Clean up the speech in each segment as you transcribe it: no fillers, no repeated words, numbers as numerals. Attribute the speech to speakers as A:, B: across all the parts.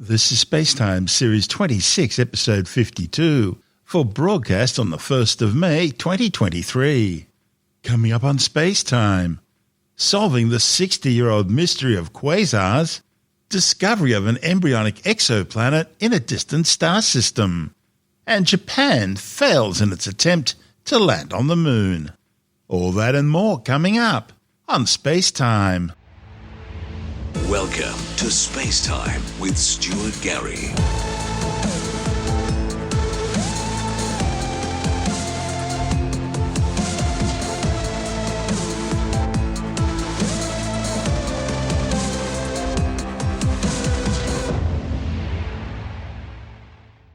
A: This is SpaceTime Series 26, Episode 52, for broadcast on the 1st of May 2023. Coming up on SpaceTime, solving the 60-year-old mystery of quasars, discovery of an embryonic exoplanet in a distant star system, and Japan fails in its attempt to land on the moon. All that and more coming up on SpaceTime.
B: Welcome to SpaceTime with Stuart Gary.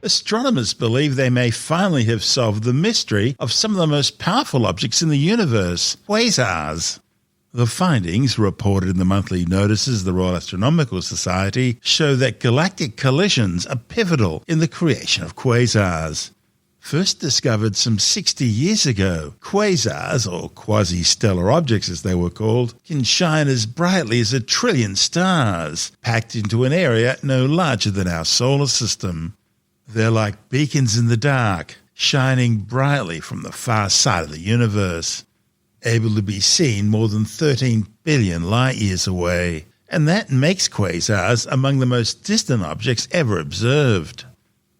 A: Astronomers believe they may finally have solved the mystery of some of the most powerful objects in the universe, quasars. The findings, reported in the monthly notices of the Royal Astronomical Society, show that galactic collisions are pivotal in the creation of quasars. First discovered some 60 years ago, quasars, or quasi-stellar objects as they were called, can shine as brightly as 1 trillion stars, packed into an area no larger than our solar system. They're like beacons in the dark, shining brightly from the far side of the universe, able to be seen more than 13 billion light-years away, and that makes quasars among the most distant objects ever observed.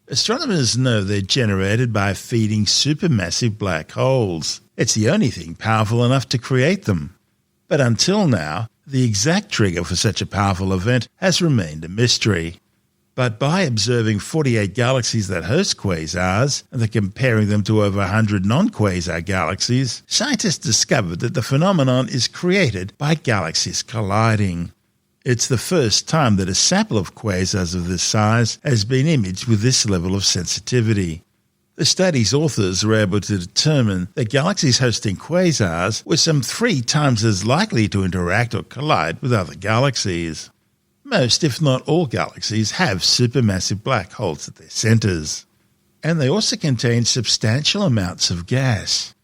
A: Astronomers know they're generated by feeding supermassive black holes. It's the only thing powerful enough to create them. But until now, the exact trigger for such a powerful event has remained a mystery. But by observing 48 galaxies that host quasars and then comparing them to over 100 non-quasar galaxies, scientists discovered that the phenomenon is created by galaxies colliding. It's the first time that a sample of quasars of this size has been imaged with this level of sensitivity. The study's authors were able to determine that galaxies hosting quasars were some 3 times as likely to interact or collide with other galaxies. Most, if not all, galaxies have supermassive black holes at their centres, and they also contain substantial amounts of gas.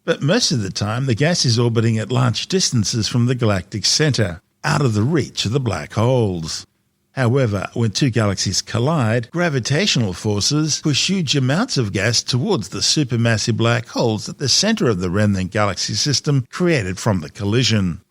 A: But most of the time, the gas is orbiting at large distances from the galactic centre, out of the reach of the black holes. However, when 2 galaxies collide, gravitational forces push huge amounts of gas towards the supermassive black holes at the centre of the remnant galaxy system created from the collision.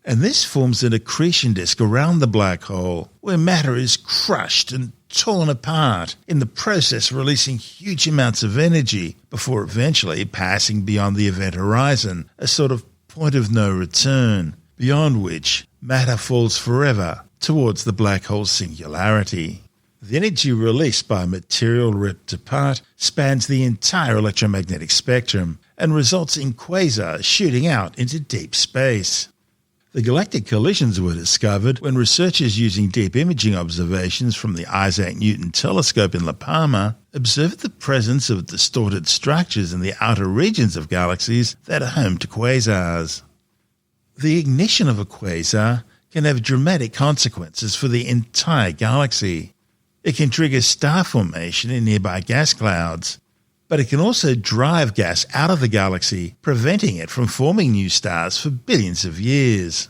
A: And this forms an accretion disk around the black hole, where matter is crushed and torn apart, in the process releasing huge amounts of energy before eventually passing beyond the event horizon, a sort of point of no return, beyond which matter falls forever towards the black hole's singularity. The energy released by material ripped apart spans the entire electromagnetic spectrum and results in quasars shooting out into deep space. The galactic collisions were discovered when researchers using deep imaging observations from the Isaac Newton telescope in La Palma observed the presence of distorted structures in the outer regions of galaxies that are home to quasars. The ignition of a quasar can have dramatic consequences for the entire galaxy. It can trigger star formation in nearby gas clouds, but it can also drive gas out of the galaxy, preventing it from forming new stars for billions of years.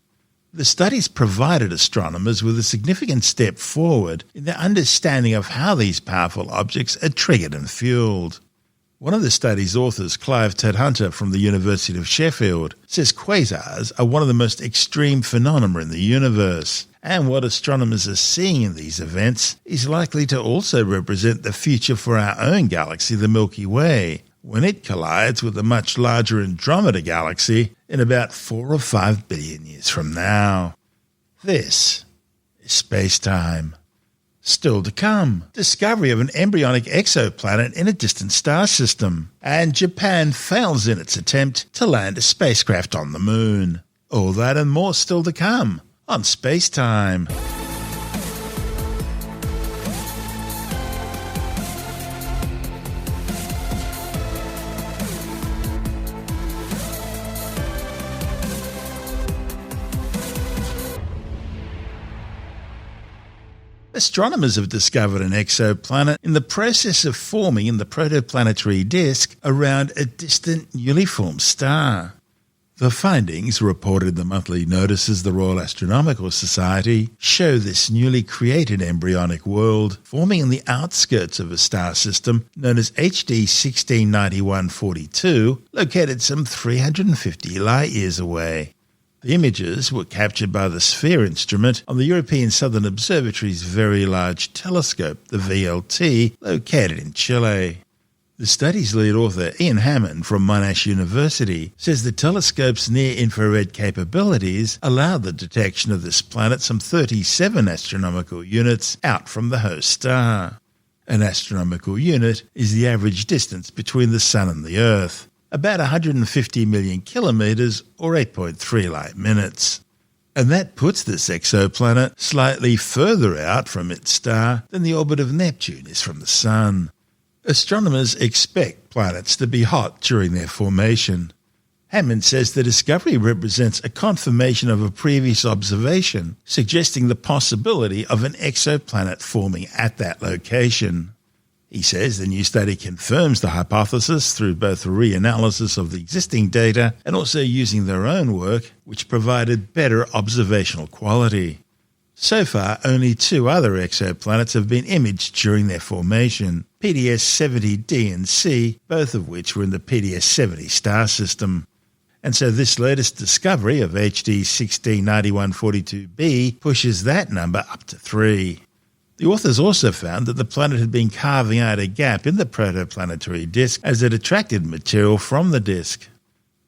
A: The studies provided astronomers with a significant step forward in their understanding of how these powerful objects are triggered and fueled. One of the study's authors, Clive Tedhunter from the University of Sheffield, says quasars are one of the most extreme phenomena in the universe, and what astronomers are seeing in these events is likely to also represent the future for our own galaxy, the Milky Way, when it collides with a much larger Andromeda galaxy in about 4 or 5 billion years from now. This is SpaceTime. Still to come, discovery of an embryonic exoplanet in a distant star system, and Japan fails in its attempt to land a spacecraft on the moon. All that and more still to come on SpaceTime. Astronomers have discovered an exoplanet in the process of forming in the protoplanetary disk around a distant newly formed star. The findings, reported in the monthly notices of the Royal Astronomical Society, show this newly created embryonic world forming in the outskirts of a star system known as HD 169142, located some 350 light-years away. The images were captured by the SPHERE instrument on the European Southern Observatory's Very Large Telescope, the VLT, located in Chile. The study's lead author, Ian Hammond from Monash University, says the telescope's near-infrared capabilities allowed the detection of this planet some 37 astronomical units out from the host star. An astronomical unit is the average distance between the Sun and the Earth, about 150 million kilometres or 8.3 light minutes. And that puts this exoplanet slightly further out from its star than the orbit of Neptune is from the Sun. Astronomers expect planets to be hot during their formation. Hammond says the discovery represents a confirmation of a previous observation, suggesting the possibility of an exoplanet forming at that location. He says the new study confirms the hypothesis through both a reanalysis of the existing data and also using their own work, which provided better observational quality. So far, only 2 other exoplanets have been imaged during their formation, PDS 70D and C, both of which were in the PDS 70 star system. And so this latest discovery of HD 169142b pushes that number up to 3. The authors also found that the planet had been carving out a gap in the protoplanetary disk as it attracted material from the disk.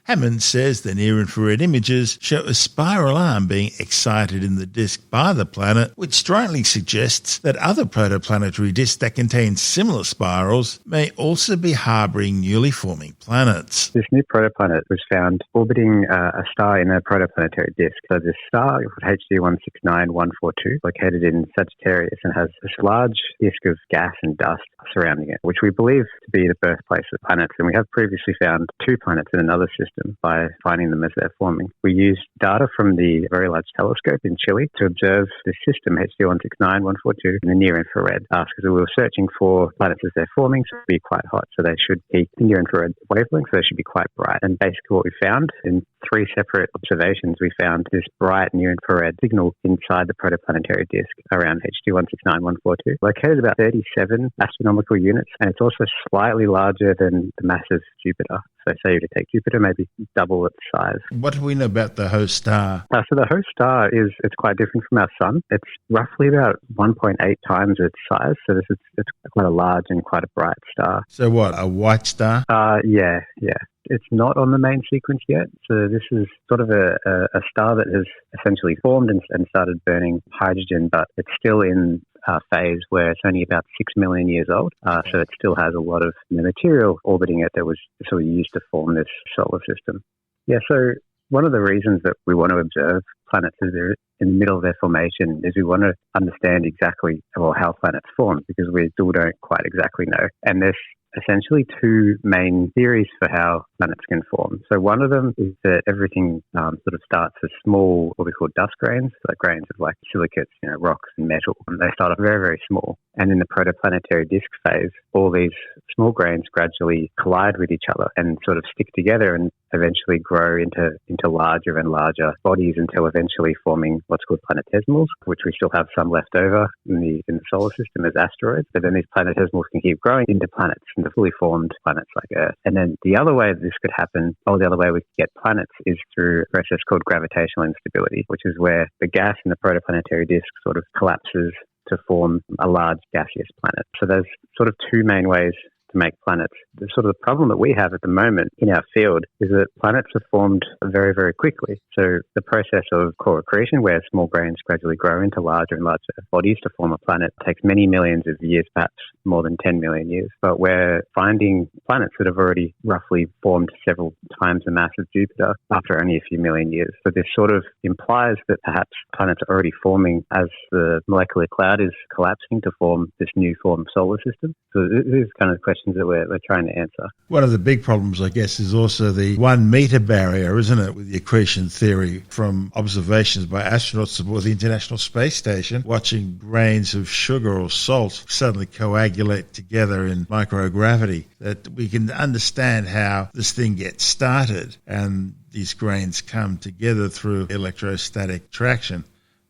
A: Hammond says the near-infrared images show a spiral arm being excited in the disk by the planet, which strongly suggests that other protoplanetary disks that contain similar spirals may also be harbouring newly forming planets.
C: This new protoplanet was found orbiting a star in a protoplanetary disk. So this star, HD 169142, located in Sagittarius and has this large disk of gas and dust surrounding it, which we believe to be the birthplace of planets. And we have previously found 2 planets in another system by finding them as they're forming. We used data from the Very Large Telescope in Chile to observe the system HD 169142 in the near-infrared because we were searching for planets as they're forming, so they'd be quite hot, so they should peak in near-infrared wavelength, so they should be quite bright. And basically what we found in 3 separate observations, we found this bright near-infrared signal inside the protoplanetary disk around HD 169142, located about 37 astronomical units, and it's also slightly larger than the mass of Jupiter. So say you take Jupiter, maybe double its size.
A: What do we know about the host star?
C: So the host star it's quite different from our Sun. It's roughly about 1.8 times its size. So it's quite a large and quite a bright star.
A: So what, a white star?
C: Yeah. It's not on the main sequence yet. So this is sort of a star that has essentially formed and started burning hydrogen, but it's still in phase where it's only about 6 million years old. So it still has a lot of material orbiting it that was sort of used to form this solar system. Yeah, so one of the reasons that we want to observe planets as they're in the middle of their formation is we want to understand exactly how planets form, because we still don't quite exactly know. And there's essentially 2 main theories for how planets can form. So one of them is that everything sort of starts as small, what we call dust grains, like grains of like silicates, rocks and metal. And they start off very, very small. And in the protoplanetary disk phase, all these small grains gradually collide with each other and sort of stick together and eventually grow into larger and larger bodies until eventually forming what's called planetesimals, which we still have some left over in the solar system as asteroids. But then these planetesimals can keep growing into planets, into fully formed planets like Earth. And then the other way this could happen, or the other way we could get planets, is through a process called gravitational instability, which is where the gas in the protoplanetary disk sort of collapses to form a large gaseous planet. So there's sort of 2 main ways to make planets. The sort of the problem that we have at the moment in our field is that planets are formed very, very quickly. So the process of core accretion, where small grains gradually grow into larger and larger bodies to form a planet, takes many millions of years, perhaps more than 10 million years. But we're finding planets that have already roughly formed several times the mass of Jupiter after only a few million years. So this sort of implies that perhaps planets are already forming as the molecular cloud is collapsing to form this new formed solar system. So these are kind of questions that we're trying to answer.
A: One of the big problems, I guess, is also the 1 meter barrier, isn't it, with the accretion theory from observations by astronauts aboard the International Space Station, watching grains of sugar or salt suddenly coagulate together in microgravity, that we can understand how this thing gets started. And These grains come together through electrostatic traction,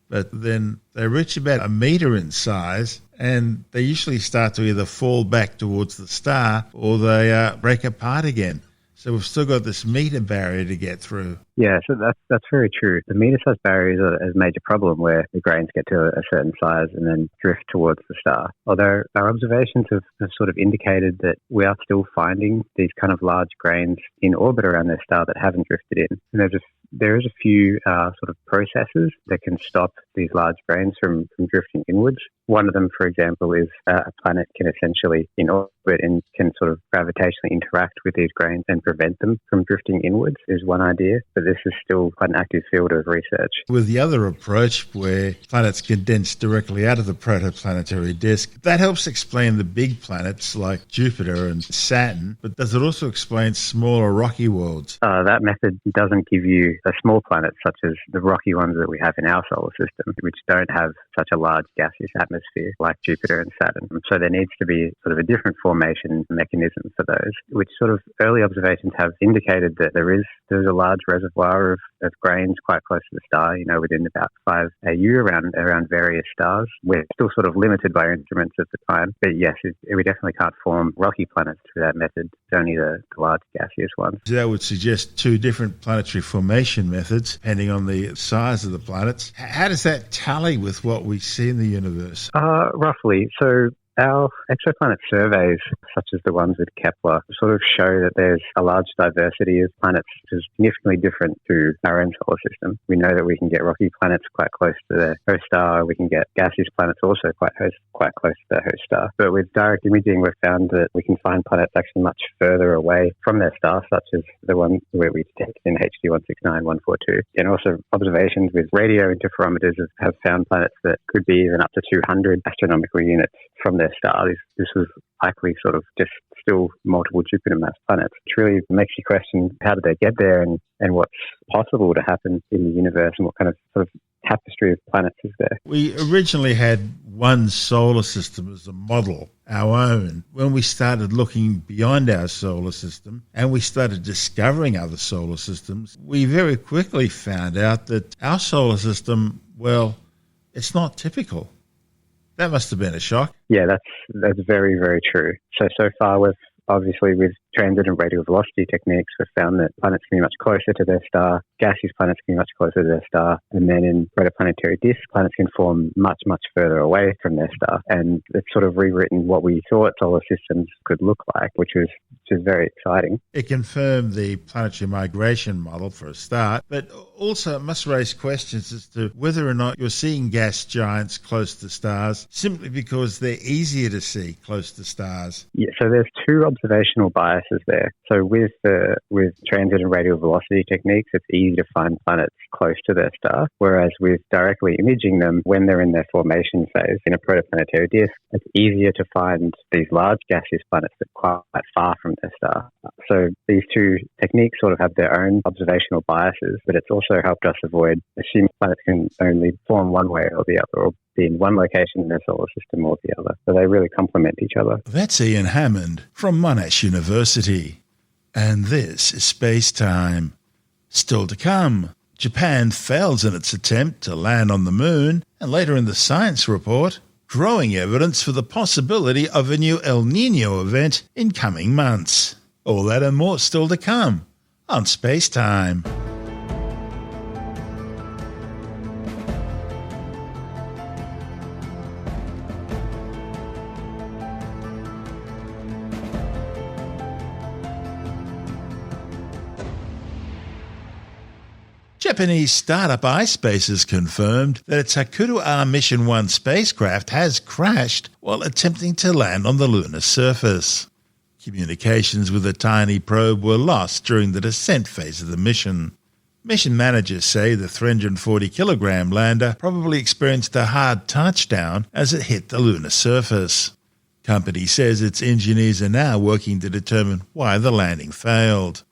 A: but then they reach about a metre in size, and they usually start to either fall back towards the star or they break apart again. So we've still got this metre barrier to get through.
C: Yeah, so that's very true. The metre-sized barrier is a major problem where the grains get to a certain size and then drift towards the star. Although our observations have sort of indicated that we are still finding these kind of large grains in orbit around their star that haven't drifted in. And there is a few sort of processes that can stop these large grains from drifting inwards. One of them, for example, is a planet can essentially in orbit and can sort of gravitationally interact with these grains and prevent them from drifting inwards is one idea. But this is still quite an active field of research.
A: With the other approach, where planets condense directly out of the protoplanetary disk, that helps explain the big planets like Jupiter and Saturn, but does it also explain smaller rocky worlds?
C: That method doesn't give you a small planet such as the rocky ones that we have in our solar system, which don't have such a large gaseous atmosphere like Jupiter and Saturn. So there needs to be sort of a different formation mechanism for those, which sort of early observations have indicated that there's a large reservoir of grains quite close to the star, within about 5 AU around various stars. We're still sort of limited by instruments at the time, but yes, we definitely can't form rocky planets through that method. It's only the large gaseous ones.
A: That would suggest two different planetary formation methods, depending on the size of the planets. How does that tally with what we see in the universe?
C: Roughly. So our exoplanet surveys, such as the ones with Kepler, sort of show that there's a large diversity of planets, which is significantly different to our own solar system. We know that we can get rocky planets quite close to their host star. We can get gaseous planets also quite close to their host star. But with direct imaging, we've found that we can find planets actually much further away from their star, such as the one where we detect in HD 169142. And also observations with radio interferometers have found planets that could be even up to 200 astronomical units from their star. This was likely sort of just still multiple Jupiter-mass planets, which really makes you question how did they get there and what's possible to happen in the universe and what kind of sort of tapestry of planets is there.
A: We originally had one solar system as a model, our own. When we started looking beyond our solar system and we started discovering other solar systems, we very quickly found out that our solar system, well, it's not typical. That must have been a shock.
C: Yeah, that's very, very true. So far with transit and radial velocity techniques, we've found that planets can be much closer to their star, gaseous planets can be much closer to their star, and then in protoplanetary disks, planets can form much, much further away from their star. And it's sort of rewritten what we thought solar systems could look like, which is very exciting.
A: It confirmed the planetary migration model for a start, but also it must raise questions as to whether or not you're seeing gas giants close to stars simply because they're easier to see close to stars.
C: Yeah, so there's two observational biases there. So with transit and radial velocity techniques, it's easy to find planets close to their star, whereas with directly imaging them when they're in their formation phase in a protoplanetary disk, it's easier to find these large gaseous planets that are quite far from their star. So these two techniques sort of have their own observational biases, but it's also helped us avoid assuming planets can only form one way or the other, or be in one location in their solar system or the other. So they really complement each other.
A: That's Ian Hammond from Monash University. And this is SpaceTime. Still to come, Japan fails in its attempt to land on the moon, and later in the science report, growing evidence for the possibility of a new El Niño event in coming months. All that and more still to come on SpaceTime. Japanese startup iSpace has confirmed that its Hakuto-R Mission 1 spacecraft has crashed while attempting to land on the lunar surface. Communications with the tiny probe were lost during the descent phase of the mission. Mission managers say the 340-kilogram lander probably experienced a hard touchdown as it hit the lunar surface. Company says its engineers are now working to determine why the landing failed.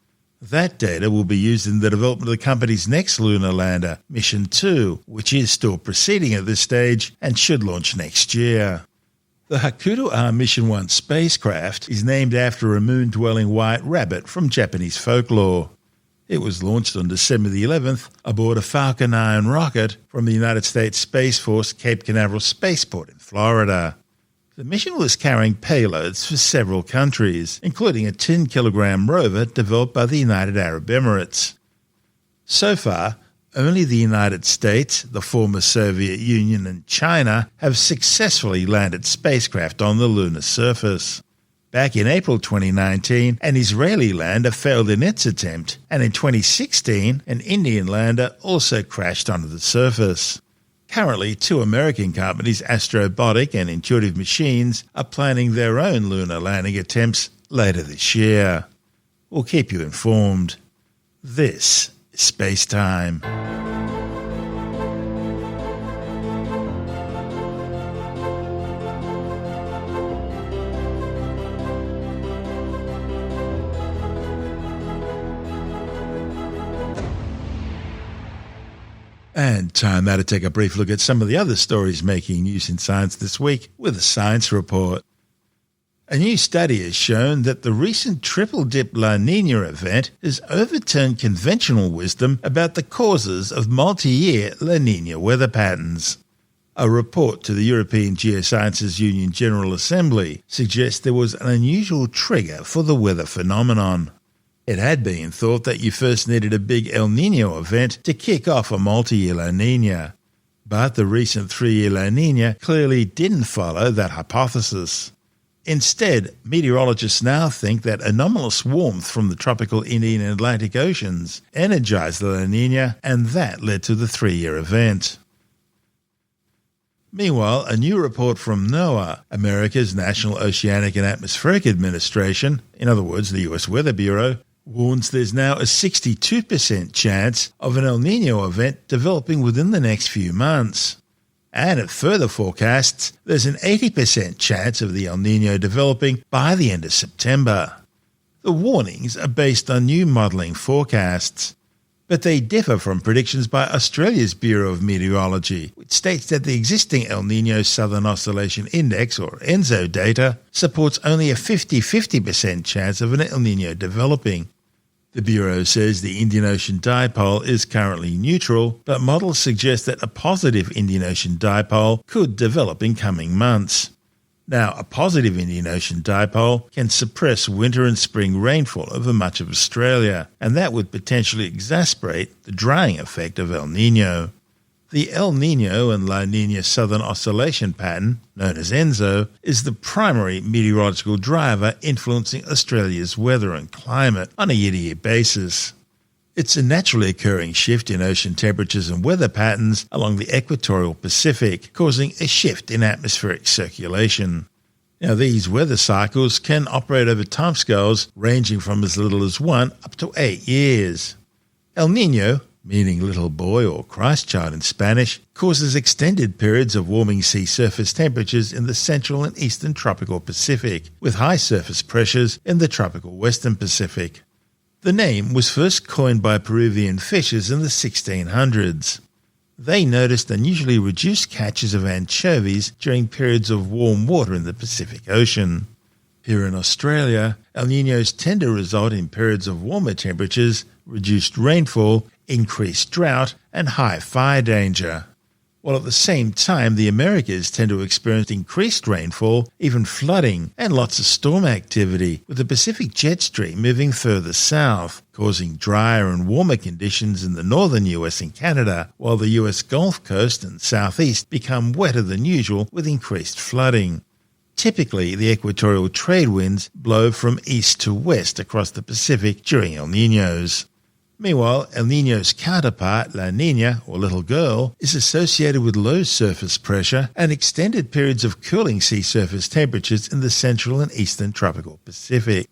A: That data will be used in the development of the company's next lunar lander, Mission 2, which is still proceeding at this stage and should launch next year. The Hakuto-R Mission 1 spacecraft is named after a moon-dwelling white rabbit from Japanese folklore. It was launched on December the 11th aboard a Falcon 9 rocket from the United States Space Force Cape Canaveral Spaceport in Florida. The mission was carrying payloads for several countries, including a 10-kilogram rover developed by the United Arab Emirates. So far, only the United States, the former Soviet Union, and China have successfully landed spacecraft on the lunar surface. Back in April 2019, an Israeli lander failed in its attempt, and in 2016, an Indian lander also crashed onto the surface. Currently, two American companies, Astrobotic and Intuitive Machines, are planning their own lunar landing attempts later this year. We'll keep you informed. This is SpaceTime. And time now to take a brief look at some of the other stories making news in science this week with a science report. A new study has shown that the recent triple-dip La Nina event has overturned conventional wisdom about the causes of multi-year La Nina weather patterns. A report to the European Geosciences Union General Assembly suggests there was an unusual trigger for the weather phenomenon. It had been thought that you first needed a big El Niño event to kick off a multi-year La Nina, but the recent 3-year La Nina clearly didn't follow that hypothesis. Instead, meteorologists now think that anomalous warmth from the tropical Indian and Atlantic Oceans energized the La Nina, and that led to the 3-year event. Meanwhile, a new report from NOAA, America's National Oceanic and Atmospheric Administration, in other words, the U.S. Weather Bureau, warns there's now a 62% chance of an El Niño event developing within the next few months. And it further forecasts there's an 80% chance of the El Niño developing by the end of September. The warnings are based on new modelling forecasts, but they differ from predictions by Australia's Bureau of Meteorology, which states that the existing El Niño Southern Oscillation Index, or ENSO data, supports only a 50-50% chance of an El Niño developing. The Bureau says the Indian Ocean dipole is currently neutral, but models suggest that a positive Indian Ocean dipole could develop in coming months. Now, a positive Indian Ocean dipole can suppress winter and spring rainfall over much of Australia, and that would potentially exacerbate the drying effect of El Niño. The El Niño and La Nina Southern Oscillation Pattern, known as ENSO, is the primary meteorological driver influencing Australia's weather and climate on a year-to-year basis. It's a naturally occurring shift in ocean temperatures and weather patterns along the equatorial Pacific, causing a shift in atmospheric circulation. Now, these weather cycles can operate over timescales ranging from as little as 1 up to 8 years. El Niño, meaning little boy or Christ child in Spanish, causes extended periods of warming sea surface temperatures in the central and eastern tropical Pacific, with high surface pressures in the tropical western Pacific. The name was first coined by Peruvian fishers in the 1600s. They noticed unusually reduced catches of anchovies during periods of warm water in the Pacific Ocean. Here in Australia, El Niños tend to result in periods of warmer temperatures, reduced rainfall, increased drought, and high fire danger. While at the same time the Americas tend to experience increased rainfall, even flooding, and lots of storm activity, with the Pacific jet stream moving further south, causing drier and warmer conditions in the northern US and Canada, while the US Gulf Coast and southeast become wetter than usual with increased flooding. Typically, the equatorial trade winds blow from east to west across the Pacific during El Niños. Meanwhile, El Niño's counterpart, La Nina, or Little Girl, is associated with low surface pressure and extended periods of cooling sea surface temperatures in the central and eastern tropical Pacific.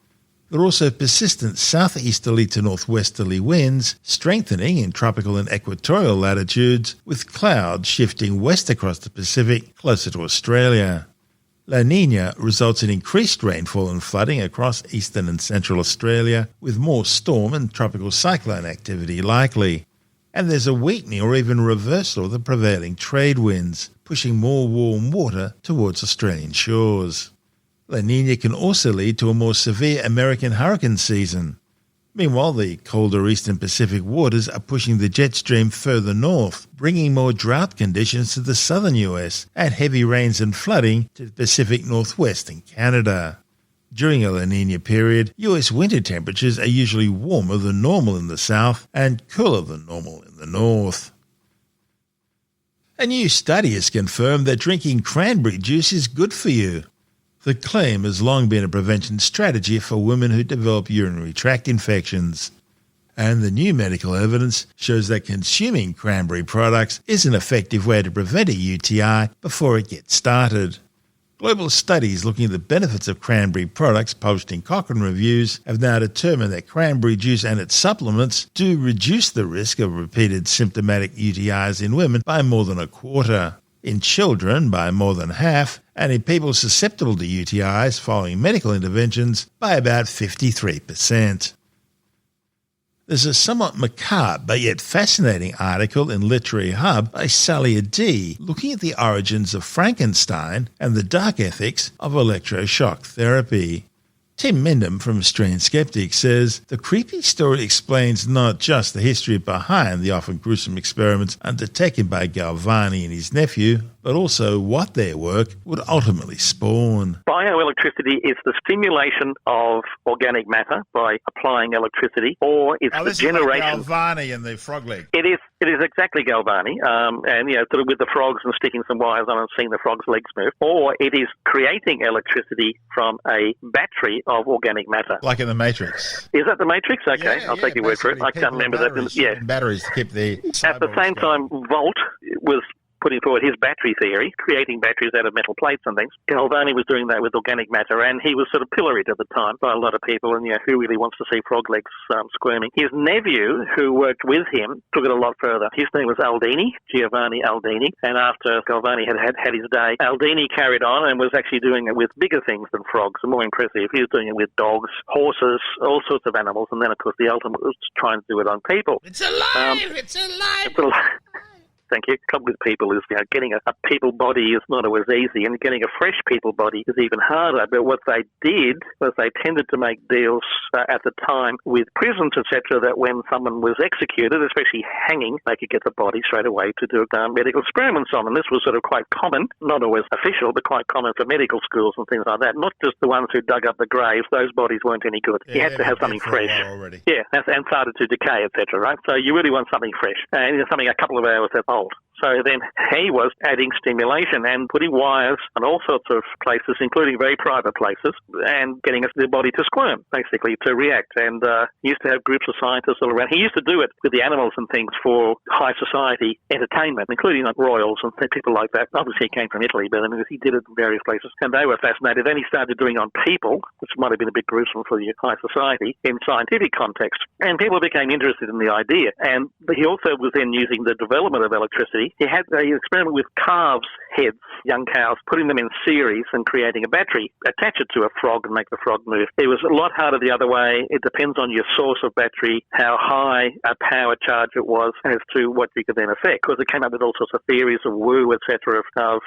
A: There are also persistent southeasterly to northwesterly winds, strengthening in tropical and equatorial latitudes, with clouds shifting west across the Pacific closer to Australia. La Nina results in increased rainfall and flooding across eastern and central Australia, with more storm and tropical cyclone activity likely. And there's a weakening or even reversal of the prevailing trade winds, pushing more warm water towards Australian shores. La Nina can also lead to a more severe American hurricane season. Meanwhile, the colder eastern Pacific waters are pushing the jet stream further north, bringing more drought conditions to the southern US and heavy rains and flooding to the Pacific Northwest and Canada. During a La Nina period, US winter temperatures are usually warmer than normal in the south and cooler than normal in the north. A new study has confirmed that drinking cranberry juice is good for you. The claim has long been a prevention strategy for women who develop urinary tract infections. And the new medical evidence shows that consuming cranberry products is an effective way to prevent a UTI before it gets started. Global studies looking at the benefits of cranberry products published in Cochrane Reviews have now determined that cranberry juice and its supplements do reduce the risk of repeated symptomatic UTIs in women by more than a quarter, in children by more than half, and in people susceptible to UTIs following medical interventions by about 53%. There's a somewhat macabre but yet fascinating article in Literary Hub by Sally D looking at the origins of Frankenstein and the dark ethics of electroshock therapy. Tim Mendham from Australian Skeptics says the creepy story explains not just the history behind the often gruesome experiments undertaken by Galvani and his nephew, but also what their work would ultimately spawn.
D: Bioelectricity is the stimulation of organic matter by applying electricity, or it's the generation.
A: Is like Galvani and the frog leg.
D: It is exactly Galvani, and sort of with the frogs and sticking some wires on and seeing the frogs' legs move. Or it is creating electricity from a battery of organic matter.
A: Like in the Matrix.
D: Is that the Matrix? Okay, I'll take your word for it. I can't remember that.
A: Batteries to keep the.
D: At the same time, Volt was putting forward his battery theory, creating batteries out of metal plates and things. Galvani was doing that with organic matter, and he was sort of pilloried at the time by a lot of people, and who really wants to see frog legs squirming? His nephew, who worked with him, took it a lot further. His name was Aldini, Giovanni Aldini, and after Galvani had his day, Aldini carried on and was actually doing it with bigger things than frogs, and more impressive. He was doing it with dogs, horses, all sorts of animals, and then, of course, the ultimate was trying to do it on people.
A: It's alive! It's alive!
D: It's alive. Thank you. The trouble with people is, getting a people body is not always easy, and getting a fresh people body is even harder. But what they did was they tended to make deals at the time with prisons, etc., that when someone was executed, especially hanging, they could get the body straight away to do medical experiments on. And this was sort of quite common, not always official, but quite common for medical schools and things like that. Not just the ones who dug up the graves; those bodies weren't any good. You had to have something fresh. Yeah, and started to decay, etc. Right? So you really want something fresh, and something a couple of hours old. So then he was adding stimulation and putting wires in all sorts of places, including very private places, and getting the body to squirm, basically, to react. And he used to have groups of scientists all around. He used to do it with the animals and things for high society entertainment, including like royals and people like that. Obviously, he came from Italy, but he did it in various places. And they were fascinated. Then he started doing it on people, which might have been a bit gruesome for the high society, in scientific context. And people became interested in the idea. And he also was then using the development of electricity. He had an experiment with calves' heads, young cows, putting them in series and creating a battery, attach it to a frog and make the frog move. It was a lot harder the other way. It depends on your source of battery, how high a power charge it was, as to what you could then affect. Because it came up with all sorts of theories of woo, etc., of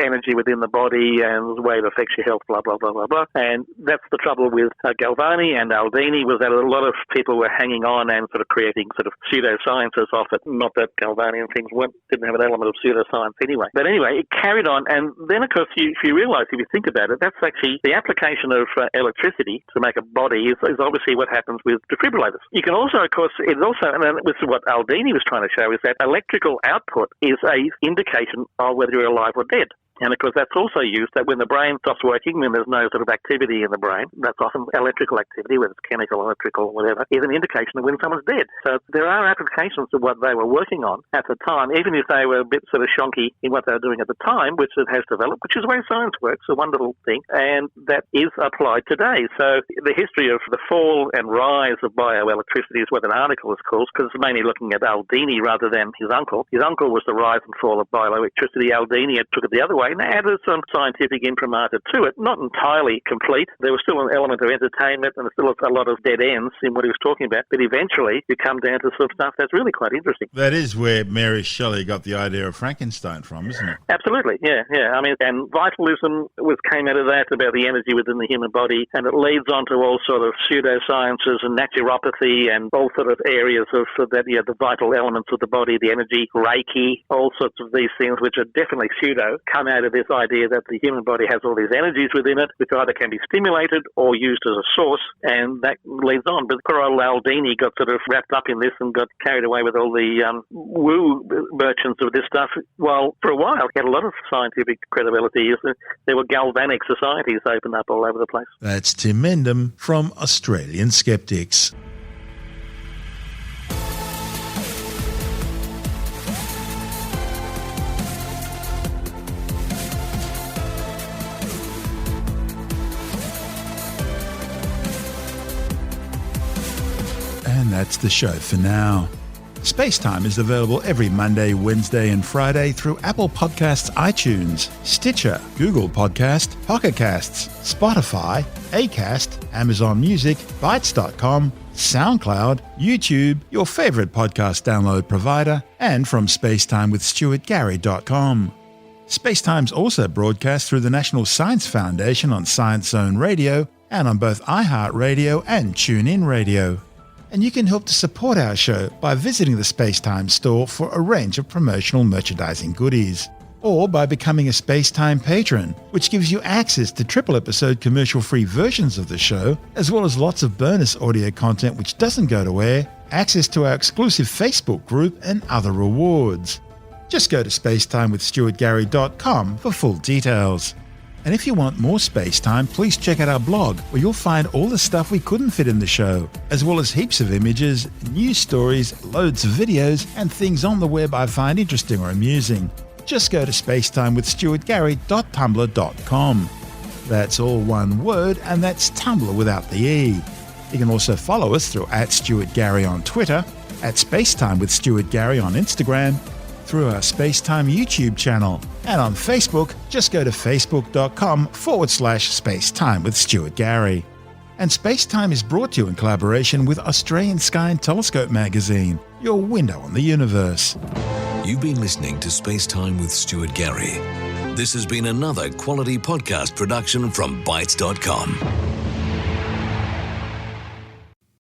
D: energy within the body and the way it affects your health, blah, blah, blah, blah, blah. And that's the trouble with Galvani and Aldini, was that a lot of people were hanging on and sort of creating sort of pseudosciences off it. Not that Galvani and things didn't have an element of pseudoscience anyway. But anyway, it carried on, and then, of course, if you realise, if you think about it, that's actually the application of electricity to make a body is obviously what happens with defibrillators. You can also, of course, and this is what Aldini was trying to show, is that electrical output is a indication of whether you're alive or dead. And, of course, that's also used that when the brain stops working, when there's no sort of activity in the brain, that's often electrical activity, whether it's chemical, electrical, whatever, is an indication of when someone's dead. So there are applications of what they were working on at the time, even if they were a bit sort of shonky in what they were doing at the time, which it has developed, which is the way science works, a wonderful thing, and that is applied today. So the history of the fall and rise of bioelectricity is what an article is called, because it's mainly looking at Aldini rather than his uncle. His uncle was the rise and fall of bioelectricity. Aldini took it the other way way and added some scientific imprimatur to it. Not entirely complete. There was still an element of entertainment and still a lot of dead ends in what he was talking about. But eventually you come down to some stuff that's really quite interesting.
A: That is where Mary Shelley got the idea of Frankenstein from, isn't it?
D: Absolutely, yeah. I mean, and vitalism came out of that, about the energy within the human body, and it leads on to all sort of pseudosciences and naturopathy and all sort of areas of that, the vital elements of the body, the energy, Reiki, all sorts of these things which are definitely pseudo, come out of this idea that the human body has all these energies within it, which either can be stimulated or used as a source, and that leads on. But poor old Aldini got sort of wrapped up in this and got carried away with all the woo merchants of this stuff. Well, for a while, he had a lot of scientific credibility. There were galvanic societies opened up all over the place.
A: That's Tim Mendham from Australian Skeptics. And that's the show for now. SpaceTime is available every Monday, Wednesday and Friday through Apple Podcasts, iTunes, Stitcher, Google Podcast, Pocket Casts, Spotify, Acast, Amazon Music, Bytes.com, SoundCloud, YouTube, your favourite podcast download provider, and from spacetimewithstuartgary.com. SpaceTime's also broadcast through the National Science Foundation on Science Zone Radio and on both iHeartRadio and TuneIn Radio. And you can help to support our show by visiting the SpaceTime store for a range of promotional merchandising goodies, or by becoming a SpaceTime patron, which gives you access to triple-episode commercial-free versions of the show, as well as lots of bonus audio content which doesn't go to air, access to our exclusive Facebook group, and other rewards. Just go to spacetimewithstuartgary.com for full details. And if you want more space time, please check out our blog, where you'll find all the stuff we couldn't fit in the show, as well as heaps of images, news stories, loads of videos, and things on the web I find interesting or amusing. Just go to spacetimewithstuartgary.tumblr.com. That's all one word, and that's Tumblr without the E. You can also follow us through @StuartGary on Twitter, @SpaceTimeWithStuartGary on Instagram, through our SpaceTime YouTube channel, and on Facebook, just go to facebook.com/SpaceTime with Stuart Gary. And SpaceTime is brought to you in collaboration with Australian Sky and Telescope magazine, your window on the universe.
B: You've been listening to SpaceTime with Stuart Gary. This has been another quality podcast production from Bytes.com.